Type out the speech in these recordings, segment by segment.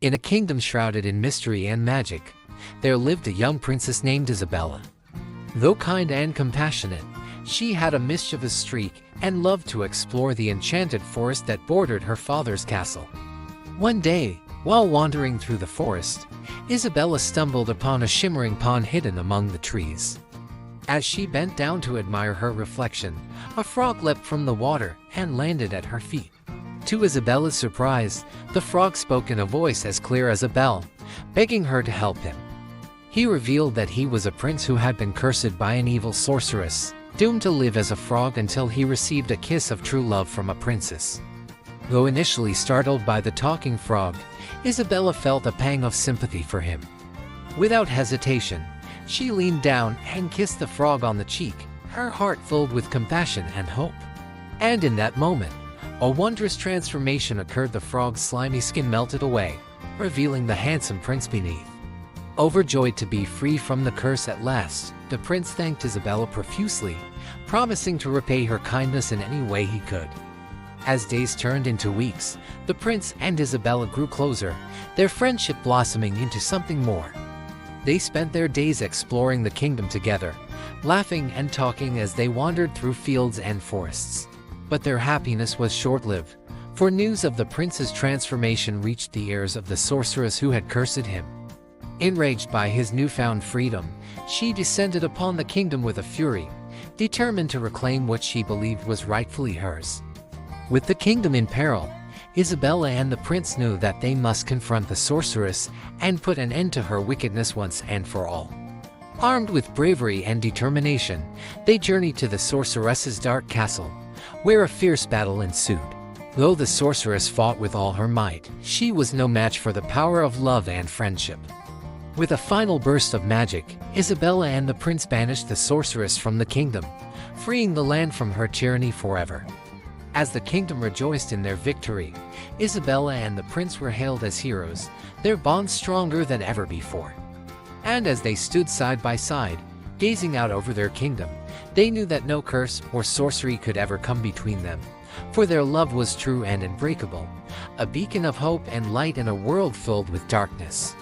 In a kingdom shrouded in mystery and magic, there lived a young princess named Isabella. Though kind and compassionate, she had a mischievous streak and loved to explore the enchanted forest that bordered her father's castle. One day, while wandering through the forest, Isabella stumbled upon a shimmering pond hidden among the trees. As she bent down to admire her reflection, a frog leapt from the water and landed at her feet. To Isabella's surprise, the frog spoke in a voice as clear as a bell, begging her to help him. He revealed that he was a prince who had been cursed by an evil sorceress, doomed to live as a frog until he received a kiss of true love from a princess. Though initially startled by the talking frog, Isabella felt a pang of sympathy for him. Without hesitation, she leaned down and kissed the frog on the cheek, her heart filled with compassion and hope. And in that moment, a wondrous transformation occurred. The frog's slimy skin melted away, revealing the handsome prince beneath. Overjoyed to be free from the curse at last, the prince thanked Isabella profusely, promising to repay her kindness in any way he could. As days turned into weeks, the prince and Isabella grew closer, their friendship blossoming into something more. They spent their days exploring the kingdom together, laughing and talking as they wandered through fields and forests. But their happiness was short-lived, for news of the prince's transformation reached the ears of the sorceress who had cursed him. Enraged by his newfound freedom, she descended upon the kingdom with a fury, determined to reclaim what she believed was rightfully hers. With the kingdom in peril, Isabella and the prince knew that they must confront the sorceress and put an end to her wickedness once and for all. Armed with bravery and determination, they journeyed to the sorceress's dark castle, where a fierce battle ensued. Though the sorceress fought with all her might, she was no match for the power of love and friendship. With a final burst of magic, Isabella and the prince banished the sorceress from the kingdom, freeing the land from her tyranny forever. As the kingdom rejoiced in their victory, Isabella and the prince were hailed as heroes, their bond stronger than ever before. And as they stood side by side, gazing out over their kingdom, they knew that no curse or sorcery could ever come between them, for their love was true and unbreakable, a beacon of hope and light in a world filled with darkness.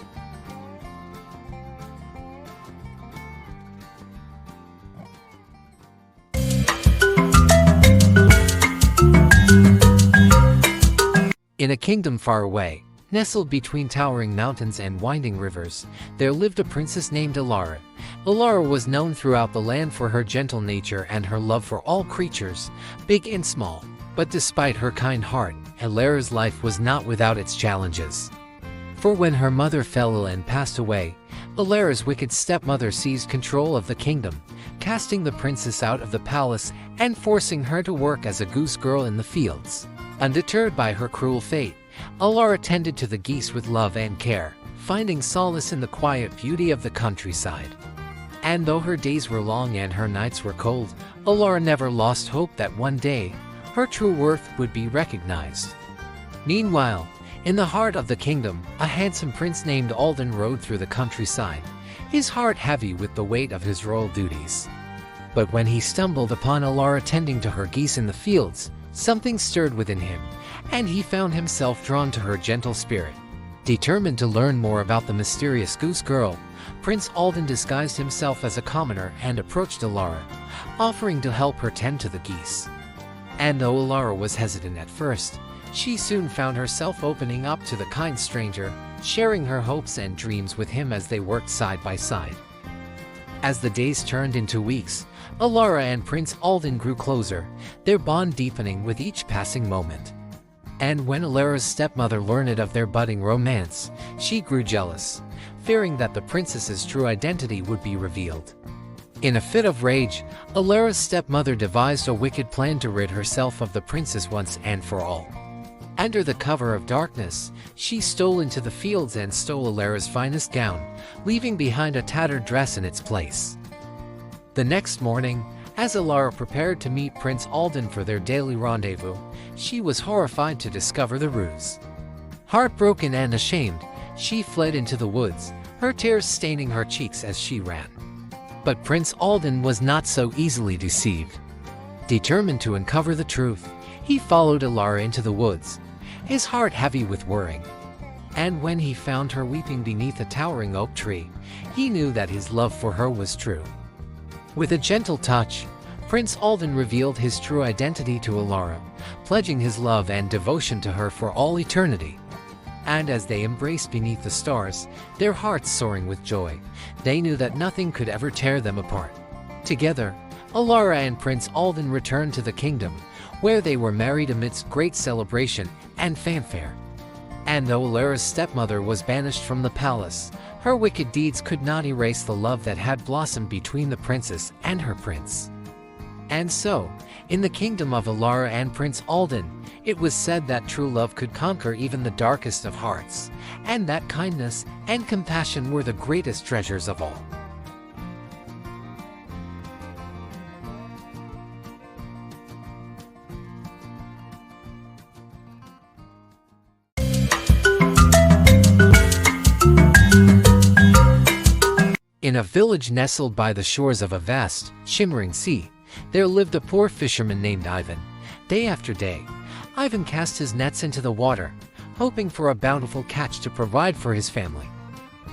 In a kingdom far away, nestled between towering mountains and winding rivers, there lived a princess named Alara. Alara was known throughout the land for her gentle nature and her love for all creatures, big and small. But despite her kind heart, Alara's life was not without its challenges. For when her mother fell ill and passed away, Alara's wicked stepmother seized control of the kingdom, casting the princess out of the palace and forcing her to work as a goose girl in the fields. Undeterred by her cruel fate, Alara tended to the geese with love and care, finding solace in the quiet beauty of the countryside. And though her days were long and her nights were cold, Alara never lost hope that one day, her true worth would be recognized. Meanwhile, in the heart of the kingdom, a handsome prince named Alden rode through the countryside, his heart heavy with the weight of his royal duties. But when he stumbled upon Alara tending to her geese in the fields, something stirred within him, and he found himself drawn to her gentle spirit. Determined to learn more about the mysterious goose girl, Prince Alden disguised himself as a commoner and approached Alara, offering to help her tend to the geese. And though Alara was hesitant at first, she soon found herself opening up to the kind stranger, sharing her hopes and dreams with him as they worked side by side. As the days turned into weeks, Alara and Prince Alden grew closer, their bond deepening with each passing moment. And when Alara's stepmother learned of their budding romance, she grew jealous, fearing that the princess's true identity would be revealed. In a fit of rage, Alara's stepmother devised a wicked plan to rid herself of the princess once and for all. Under the cover of darkness, she stole into the fields and stole Alara's finest gown, leaving behind a tattered dress in its place. The next morning, as Alara prepared to meet Prince Alden for their daily rendezvous, she was horrified to discover the ruse. Heartbroken and ashamed, she fled into the woods, her tears staining her cheeks as she ran. But Prince Alden was not so easily deceived. Determined to uncover the truth, he followed Alara into the woods, his heart heavy with worry. And when he found her weeping beneath a towering oak tree, he knew that his love for her was true. With a gentle touch, Prince Alden revealed his true identity to Alara, pledging his love and devotion to her for all eternity. And as they embraced beneath the stars, their hearts soaring with joy, they knew that nothing could ever tear them apart. Together, Alara and Prince Alden returned to the kingdom, where they were married amidst great celebration and fanfare. And though Alara's stepmother was banished from the palace, her wicked deeds could not erase the love that had blossomed between the princess and her prince. And so, in the kingdom of Alara and Prince Alden, it was said that true love could conquer even the darkest of hearts, and that kindness and compassion were the greatest treasures of all. In a village nestled by the shores of a vast, shimmering sea, there lived a poor fisherman named Ivan. Day after day, Ivan cast his nets into the water, hoping for a bountiful catch to provide for his family.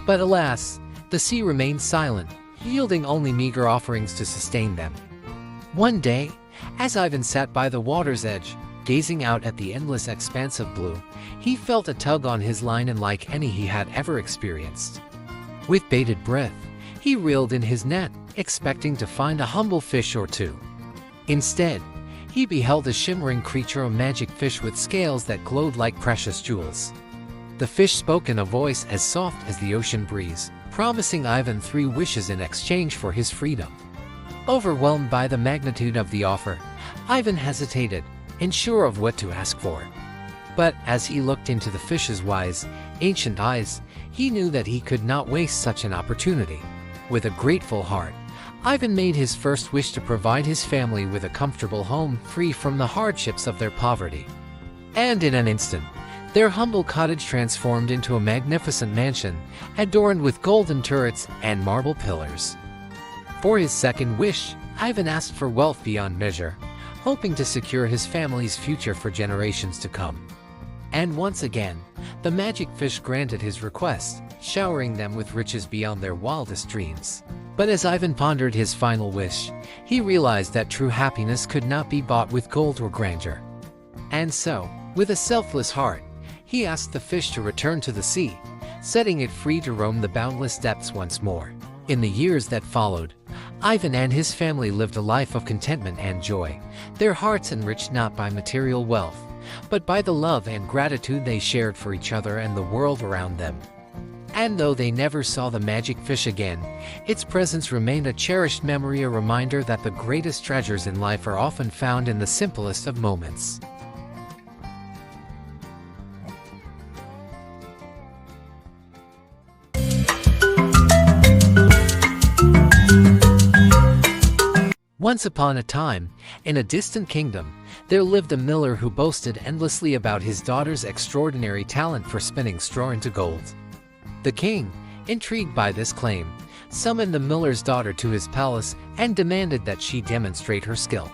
But alas, the sea remained silent, yielding only meager offerings to sustain them. One day, as Ivan sat by the water's edge, gazing out at the endless expanse of blue, he felt a tug on his line unlike any he had ever experienced. With bated breath, he reeled in his net, expecting to find a humble fish or two. Instead, he beheld a shimmering creature, a magic fish with scales that glowed like precious jewels. The fish spoke in a voice as soft as the ocean breeze, promising Ivan 3 wishes in exchange for his freedom. Overwhelmed by the magnitude of the offer, Ivan hesitated, unsure of what to ask for. But as he looked into the fish's wise, ancient eyes, he knew that he could not waste such an opportunity. With a grateful heart, Ivan made his first wish to provide his family with a comfortable home free from the hardships of their poverty. And in an instant, their humble cottage transformed into a magnificent mansion, adorned with golden turrets and marble pillars. For his second wish, Ivan asked for wealth beyond measure, hoping to secure his family's future for generations to come. And once again, the magic fish granted his request, showering them with riches beyond their wildest dreams. But as Ivan pondered his final wish, he realized that true happiness could not be bought with gold or grandeur. And so, with a selfless heart, he asked the fish to return to the sea, setting it free to roam the boundless depths once more. In the years that followed, Ivan and his family lived a life of contentment and joy, their hearts enriched not by material wealth, but by the love and gratitude they shared for each other and the world around them. And though they never saw the magic fish again, its presence remained a cherished memory, a reminder that the greatest treasures in life are often found in the simplest of moments. Once upon a time, in a distant kingdom, there lived a miller who boasted endlessly about his daughter's extraordinary talent for spinning straw into gold. The king, intrigued by this claim, summoned the miller's daughter to his palace and demanded that she demonstrate her skill.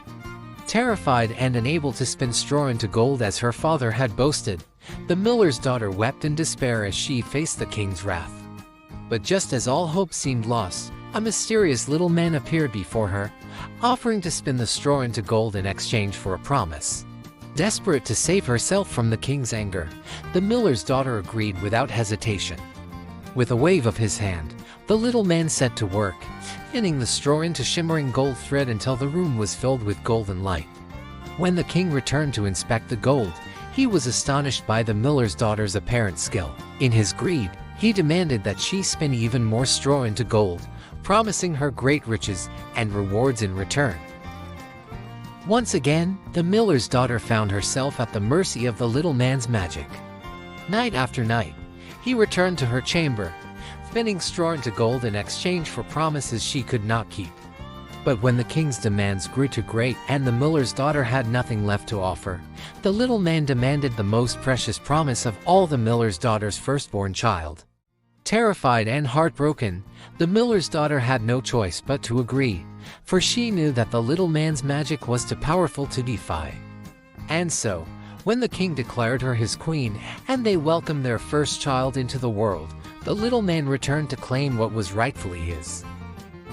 Terrified and unable to spin straw into gold as her father had boasted, the miller's daughter wept in despair as she faced the king's wrath. But just as all hope seemed lost, a mysterious little man appeared before her, offering to spin the straw into gold in exchange for a promise. Desperate to save herself from the king's anger, the miller's daughter agreed without hesitation. With a wave of his hand, the little man set to work, spinning the straw into shimmering gold thread until the room was filled with golden light. When the king returned to inspect the gold, he was astonished by the miller's daughter's apparent skill. In his greed, he demanded that she spin even more straw into gold, promising her great riches and rewards in return. Once again, the miller's daughter found herself at the mercy of the little man's magic. Night after night, he returned to her chamber, spinning straw into gold in exchange for promises she could not keep. But when the king's demands grew too great and the miller's daughter had nothing left to offer, the little man demanded the most precious promise of all, the miller's daughter's firstborn child. Terrified and heartbroken, the miller's daughter had no choice but to agree, for she knew that the little man's magic was too powerful to defy. And so, When the king declared her his queen and they welcomed their first child into the world, the little man returned to claim what was rightfully his.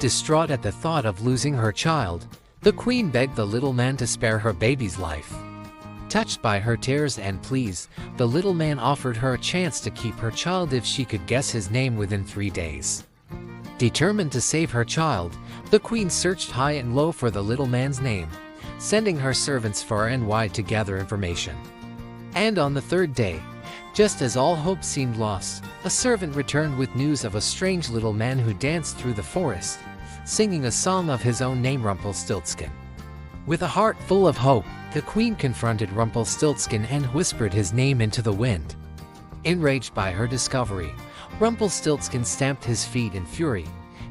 Distraught at the thought of losing her child, the queen begged the little man to spare her baby's life. Touched by her tears and pleas, the little man offered her a chance to keep her child if she could guess his name within 3 days. Determined to save her child, the queen searched high and low for the little man's name, sending her servants far and wide to gather information. And on the 3rd day, just as all hope seemed lost, a servant returned with news of a strange little man who danced through the forest, singing a song of his own name, Rumpelstiltskin. With a heart full of hope, the queen confronted Rumpelstiltskin and whispered his name into the wind. Enraged by her discovery, Rumpelstiltskin stamped his feet in fury,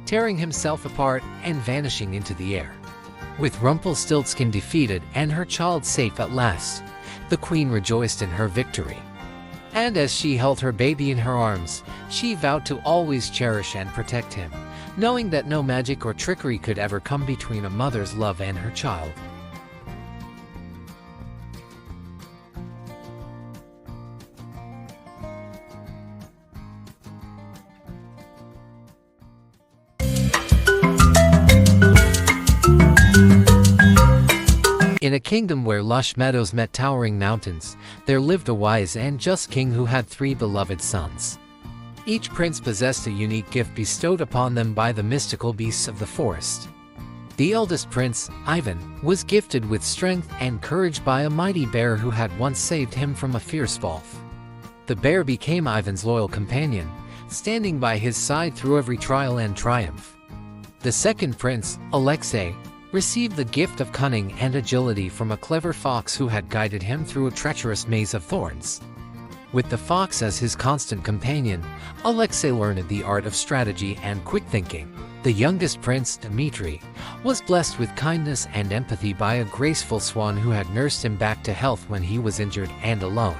tearing himself apart and vanishing into the air. With Rumpelstiltskin defeated and her child safe at last, the queen rejoiced in her victory. And as she held her baby in her arms, she vowed to always cherish and protect him, knowing that no magic or trickery could ever come between a mother's love and her child. In a kingdom where lush meadows met towering mountains, there lived a wise and just king who had 3 beloved sons. Each prince possessed a unique gift bestowed upon them by the mystical beasts of the forest. The eldest prince, Ivan, was gifted with strength and courage by a mighty bear who had once saved him from a fierce wolf. The bear became Ivan's loyal companion, standing by his side through every trial and triumph. The second prince, Alexei, received the gift of cunning and agility from a clever fox who had guided him through a treacherous maze of thorns. With the fox as his constant companion, Alexei learned the art of strategy and quick thinking. The youngest prince, Dmitri, was blessed with kindness and empathy by a graceful swan who had nursed him back to health when he was injured and alone.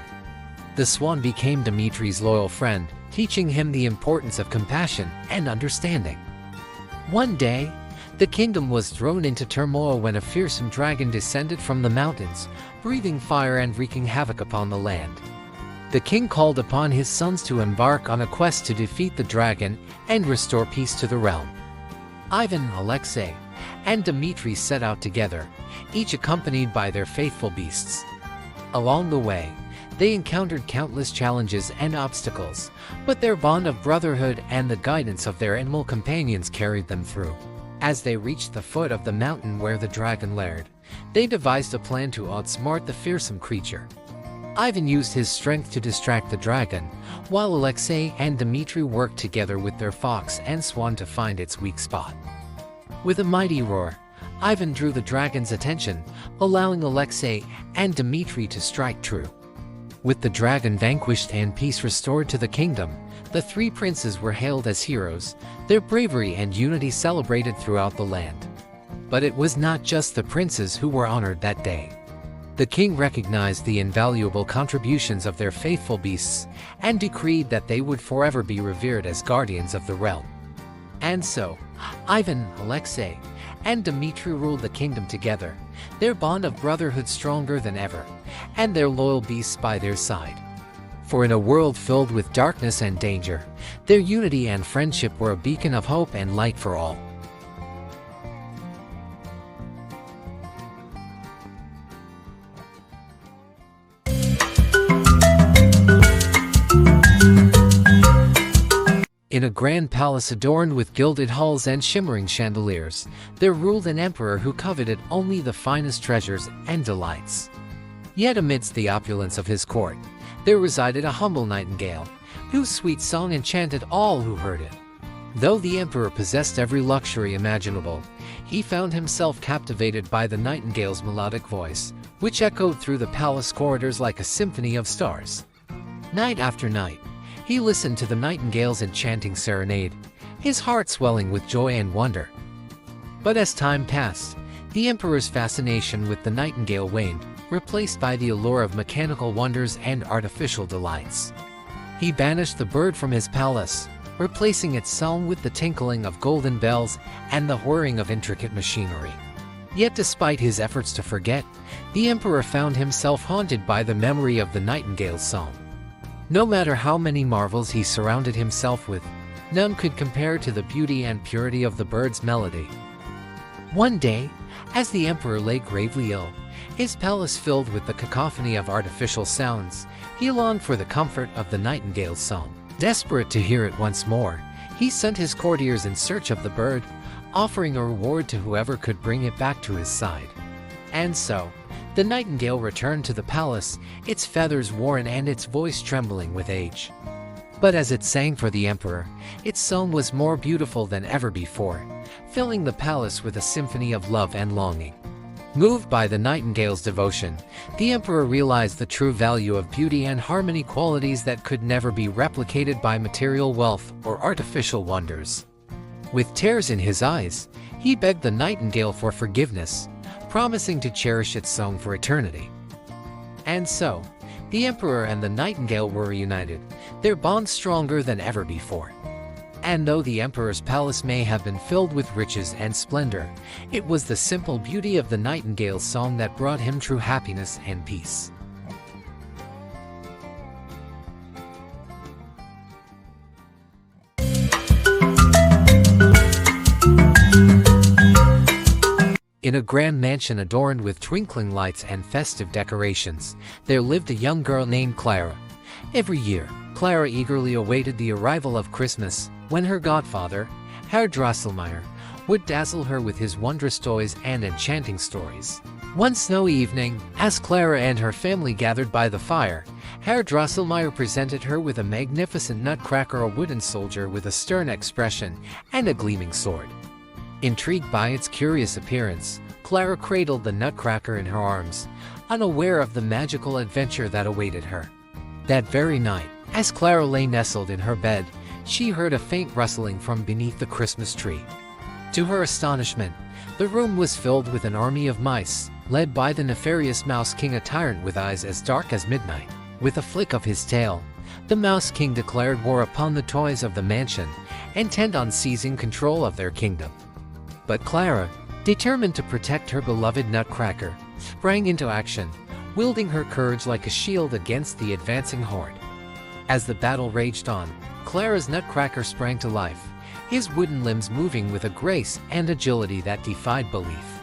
The swan became Dmitri's loyal friend, teaching him the importance of compassion and understanding. One day, the kingdom was thrown into turmoil when a fearsome dragon descended from the mountains, breathing fire and wreaking havoc upon the land. The king called upon his sons to embark on a quest to defeat the dragon and restore peace to the realm. Ivan, Alexei, and Dmitri set out together, each accompanied by their faithful beasts. Along the way, they encountered countless challenges and obstacles, but their bond of brotherhood and the guidance of their animal companions carried them through. As they reached the foot of the mountain where the dragon laired, they devised a plan to outsmart the fearsome creature. Ivan used his strength to distract the dragon, while Alexei and Dmitri worked together with their fox and swan to find its weak spot. With a mighty roar, Ivan drew the dragon's attention, allowing Alexei and Dmitri to strike true. With the dragon vanquished and peace restored to the kingdom, the 3 princes were hailed as heroes, their bravery and unity celebrated throughout the land. But it was not just the princes who were honored that day. The king recognized the invaluable contributions of their faithful beasts and decreed that they would forever be revered as guardians of the realm. And so, Ivan, Alexei, and Dmitri ruled the kingdom together, their bond of brotherhood stronger than ever, and their loyal beasts by their side. For in a world filled with darkness and danger, their unity and friendship were a beacon of hope and light for all. In a grand palace adorned with gilded halls and shimmering chandeliers, there ruled an emperor who coveted only the finest treasures and delights. Yet amidst the opulence of his court, there resided a humble nightingale, whose sweet song enchanted all who heard it. Though the emperor possessed every luxury imaginable, he found himself captivated by the nightingale's melodic voice, which echoed through the palace corridors like a symphony of stars. Night after night, he listened to the nightingale's enchanting serenade, his heart swelling with joy and wonder. But as time passed, the emperor's fascination with the nightingale waned, replaced by the allure of mechanical wonders and artificial delights. He banished the bird from his palace, replacing its song with the tinkling of golden bells and the whirring of intricate machinery. Yet despite his efforts to forget, the emperor found himself haunted by the memory of the nightingale's song. No matter how many marvels he surrounded himself with, none could compare to the beauty and purity of the bird's melody. One day, as the emperor lay gravely ill, his palace filled with the cacophony of artificial sounds, he longed for the comfort of the nightingale's song. Desperate to hear it once more, he sent his courtiers in search of the bird, offering a reward to whoever could bring it back to his side. And so, the nightingale returned to the palace, its feathers worn and its voice trembling with age. But as it sang for the emperor, its song was more beautiful than ever before, filling the palace with a symphony of love and longing. Moved by the nightingale's devotion, the emperor realized the true value of beauty and harmony, qualities that could never be replicated by material wealth or artificial wonders. With tears in his eyes, he begged the nightingale for forgiveness, promising to cherish its song for eternity. And so, the emperor and the nightingale were reunited, their bond stronger than ever before. And though the emperor's palace may have been filled with riches and splendor, it was the simple beauty of the nightingale's song that brought him true happiness and peace. In a grand mansion adorned with twinkling lights and festive decorations, there lived a young girl named Clara. Every year, Clara eagerly awaited the arrival of Christmas, when her godfather, Herr Drosselmeyer, would dazzle her with his wondrous toys and enchanting stories. One snowy evening, as Clara and her family gathered by the fire, Herr Drosselmeyer presented her with a magnificent nutcracker, a wooden soldier with a stern expression and a gleaming sword. Intrigued by its curious appearance, Clara cradled the nutcracker in her arms, unaware of the magical adventure that awaited her. That very night, as Clara lay nestled in her bed, she heard a faint rustling from beneath the Christmas tree. To her astonishment, the room was filled with an army of mice, led by the nefarious Mouse King, a tyrant with eyes as dark as midnight. With a flick of his tail, the Mouse King declared war upon the toys of the mansion, intent on seizing control of their kingdom. But Clara, determined to protect her beloved nutcracker, sprang into action, wielding her courage like a shield against the advancing horde. As the battle raged on, Clara's nutcracker sprang to life, his wooden limbs moving with a grace and agility that defied belief.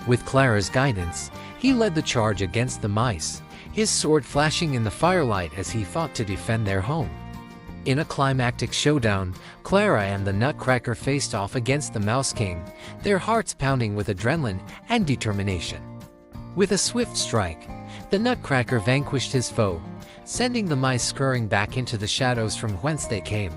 With Clara's guidance, he led the charge against the mice, his sword flashing in the firelight as he fought to defend their home. In a climactic showdown, Clara and the nutcracker faced off against the Mouse King, their hearts pounding with adrenaline and determination. With a swift strike, the nutcracker vanquished his foe, sending the mice scurrying back into the shadows from whence they came.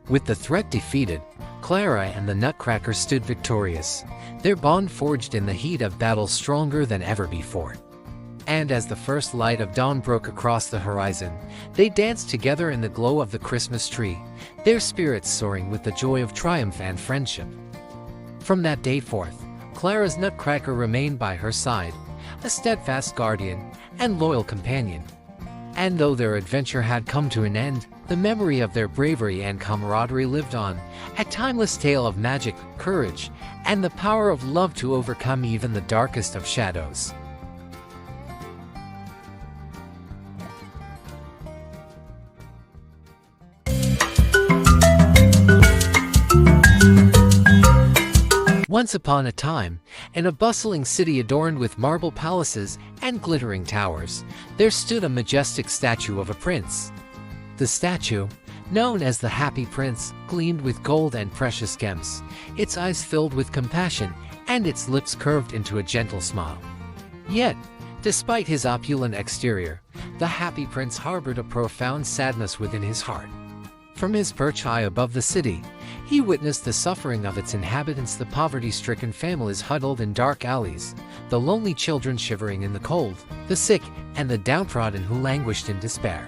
With the threat defeated, Clara and the nutcracker stood victorious, their bond forged in the heat of battle stronger than ever before. And as the first light of dawn broke across the horizon, they danced together in the glow of the Christmas tree, their spirits soaring with the joy of triumph and friendship. From that day forth, Clara's nutcracker remained by her side, a steadfast guardian and loyal companion. And though their adventure had come to an end, the memory of their bravery and camaraderie lived on, a timeless tale of magic, courage, and the power of love to overcome even the darkest of shadows. Once upon a time, in a bustling city adorned with marble palaces and glittering towers, there stood a majestic statue of a prince. The statue, known as the Happy Prince, gleamed with gold and precious gems, its eyes filled with compassion and its lips curved into a gentle smile. Yet, despite his opulent exterior, the Happy Prince harbored a profound sadness within his heart. From his perch high above the city, he witnessed the suffering of its inhabitants, the poverty-stricken families huddled in dark alleys, the lonely children shivering in the cold, the sick and the downtrodden who languished in despair.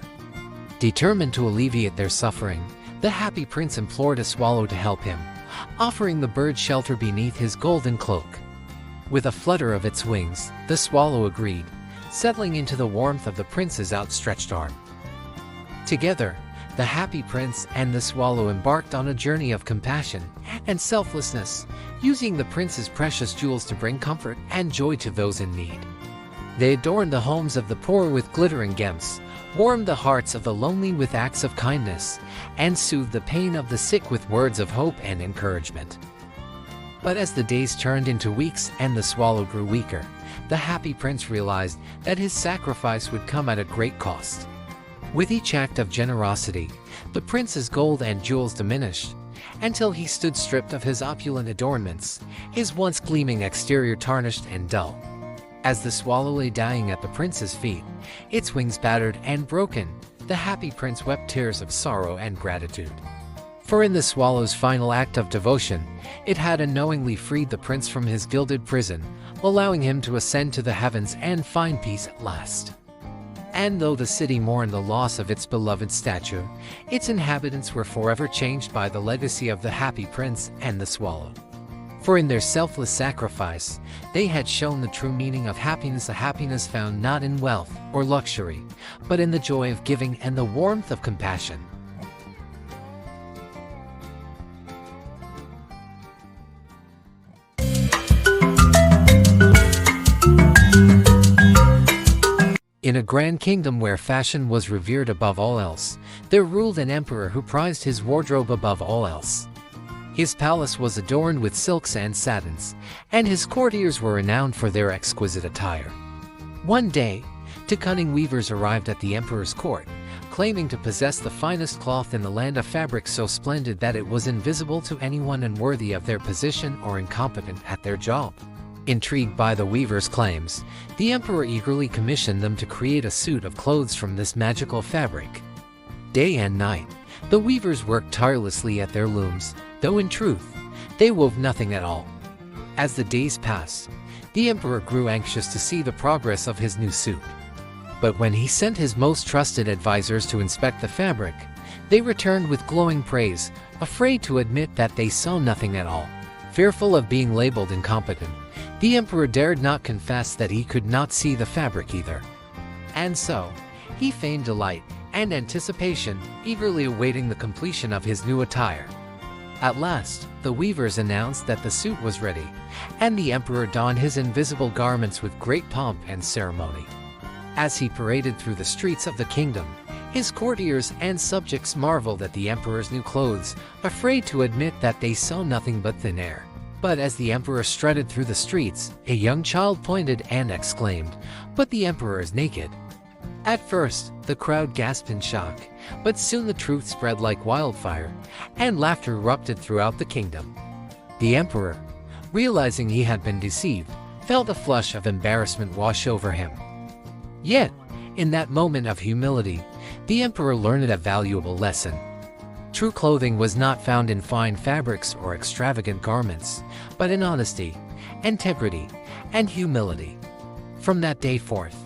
Determined to alleviate their suffering, the Happy Prince implored a swallow to help him, offering the bird shelter beneath his golden cloak. With a flutter of its wings, the swallow agreed, settling into the warmth of the prince's outstretched arm. Together, The happy prince and the swallow embarked on a journey of compassion and selflessness, using the prince's precious jewels to bring comfort and joy to those in need. They adorned the homes of the poor with glittering gems, warmed the hearts of the lonely with acts of kindness, and soothed the pain of the sick with words of hope and encouragement. But as the days turned into weeks and the swallow grew weaker, the happy prince realized that his sacrifice would come at a great cost. With each act of generosity, the prince's gold and jewels diminished, until he stood stripped of his opulent adornments, his once gleaming exterior tarnished and dull. As the swallow lay dying at the prince's feet, its wings battered and broken, the happy prince wept tears of sorrow and gratitude. For in the swallow's final act of devotion, it had unknowingly freed the prince from his gilded prison, allowing him to ascend to the heavens and find peace at last. And though the city mourned the loss of its beloved statue, its inhabitants were forever changed by the legacy of the happy prince and the swallow. For in their selfless sacrifice, they had shown the true meaning of happiness, a happiness found not in wealth or luxury, but in the joy of giving and the warmth of compassion. In a grand kingdom where fashion was revered above all else, there ruled an emperor who prized his wardrobe above all else. His palace was adorned with silks and satins, and his courtiers were renowned for their exquisite attire. One day, two cunning weavers arrived at the emperor's court, claiming to possess the finest cloth in the land, a fabric so splendid that it was invisible to anyone unworthy of their position or incompetent at their job. Intrigued by the weavers' claims, the emperor eagerly commissioned them to create a suit of clothes from this magical fabric. Day and night, the weavers worked tirelessly at their looms, though in truth, they wove nothing at all. As the days passed, the emperor grew anxious to see the progress of his new suit. But when he sent his most trusted advisors to inspect the fabric, they returned with glowing praise, afraid to admit that they saw nothing at all. Fearful of being labeled incompetent, the emperor dared not confess that he could not see the fabric either. And so, he feigned delight and anticipation, eagerly awaiting the completion of his new attire. At last, the weavers announced that the suit was ready, and the emperor donned his invisible garments with great pomp and ceremony. As he paraded through the streets of the kingdom, his courtiers and subjects marveled at the emperor's new clothes, afraid to admit that they saw nothing but thin air. But as the emperor strutted through the streets, a young child pointed and exclaimed, "But the emperor is naked." At first, the crowd gasped in shock, but soon the truth spread like wildfire, and laughter erupted throughout the kingdom. The emperor, realizing he had been deceived, felt a flush of embarrassment wash over him. Yet, in that moment of humility, the emperor learned a valuable lesson. True clothing was not found in fine fabrics or extravagant garments, but in honesty, integrity, and humility. From that day forth,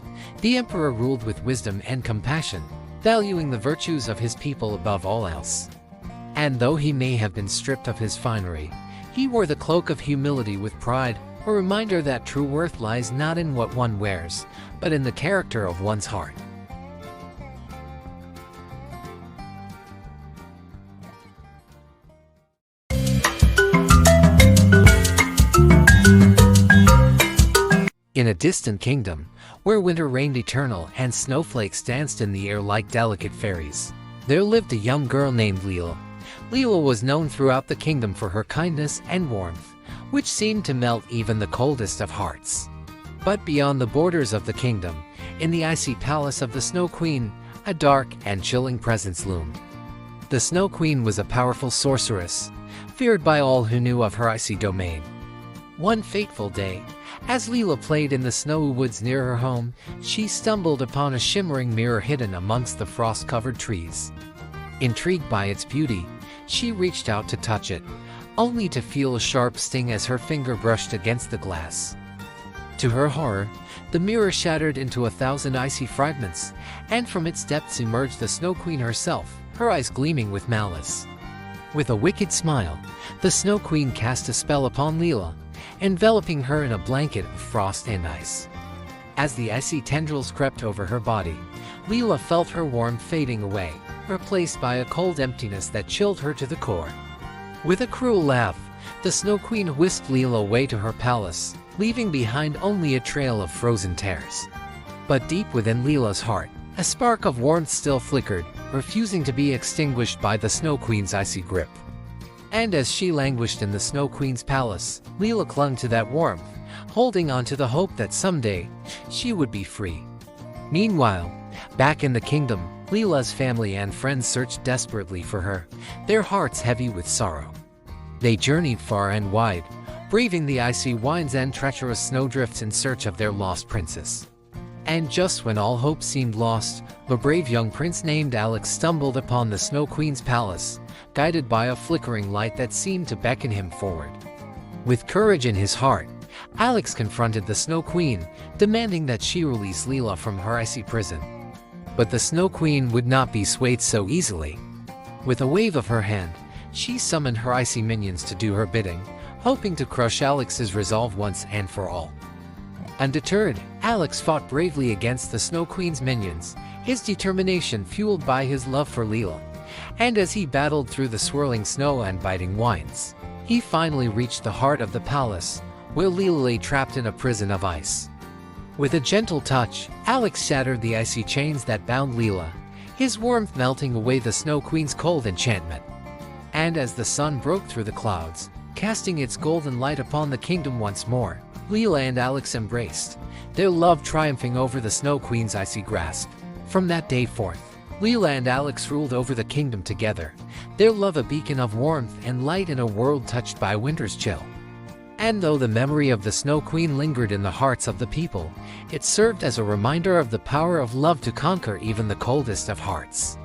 the emperor ruled with wisdom and compassion, valuing the virtues of his people above all else. And though he may have been stripped of his finery, he wore the cloak of humility with pride, a reminder that true worth lies not in what one wears, but in the character of one's heart. In a distant kingdom, where winter reigned eternal and snowflakes danced in the air like delicate fairies, there lived a young girl named Leela. Leela was known throughout the kingdom for her kindness and warmth, which seemed to melt even the coldest of hearts. But beyond the borders of the kingdom, in the icy palace of the Snow Queen, a dark and chilling presence loomed. The Snow Queen was a powerful sorceress, feared by all who knew of her icy domain. One fateful day, as Leela played in the snowy woods near her home, she stumbled upon a shimmering mirror hidden amongst the frost-covered trees. Intrigued by its beauty, she reached out to touch it, only to feel a sharp sting as her finger brushed against the glass. To her horror, the mirror shattered into 1,000 icy fragments, and from its depths emerged the Snow Queen herself, her eyes gleaming with malice. With a wicked smile, the Snow Queen cast a spell upon Leela, enveloping her in a blanket of frost and ice. As the icy tendrils crept over her body, Leela felt her warmth fading away, replaced by a cold emptiness that chilled her to the core. With a cruel laugh, the Snow Queen whisked Leela away to her palace, leaving behind only a trail of frozen tears. But deep within Leela's heart, a spark of warmth still flickered, refusing to be extinguished by the Snow Queen's icy grip. And as she languished in the Snow Queen's palace, Leela clung to that warmth, holding on to the hope that someday she would be free. Meanwhile, back in the kingdom, Leela's family and friends searched desperately for her, their hearts heavy with sorrow. They journeyed far and wide, braving the icy winds and treacherous snowdrifts in search of their lost princess. And just when all hope seemed lost, the brave young prince named Alex stumbled upon the Snow Queen's palace, guided by a flickering light that seemed to beckon him forward. With courage in his heart, Alex confronted the Snow Queen, demanding that she release Leela from her icy prison. But the Snow Queen would not be swayed so easily. With a wave of her hand, she summoned her icy minions to do her bidding, hoping to crush Alex's resolve once and for all. Undeterred, Alex fought bravely against the Snow Queen's minions, his determination fueled by his love for Leela. And as he battled through the swirling snow and biting winds, he finally reached the heart of the palace, where Leela lay trapped in a prison of ice. With a gentle touch, Alex shattered the icy chains that bound Leela, his warmth melting away the Snow Queen's cold enchantment. And as the sun broke through the clouds, casting its golden light upon the kingdom once more, Leela and Alex embraced, their love triumphing over the Snow Queen's icy grasp. From that day forth, Leela and Alex ruled over the kingdom together, their love a beacon of warmth and light in a world touched by winter's chill. And though the memory of the Snow Queen lingered in the hearts of the people, it served as a reminder of the power of love to conquer even the coldest of hearts.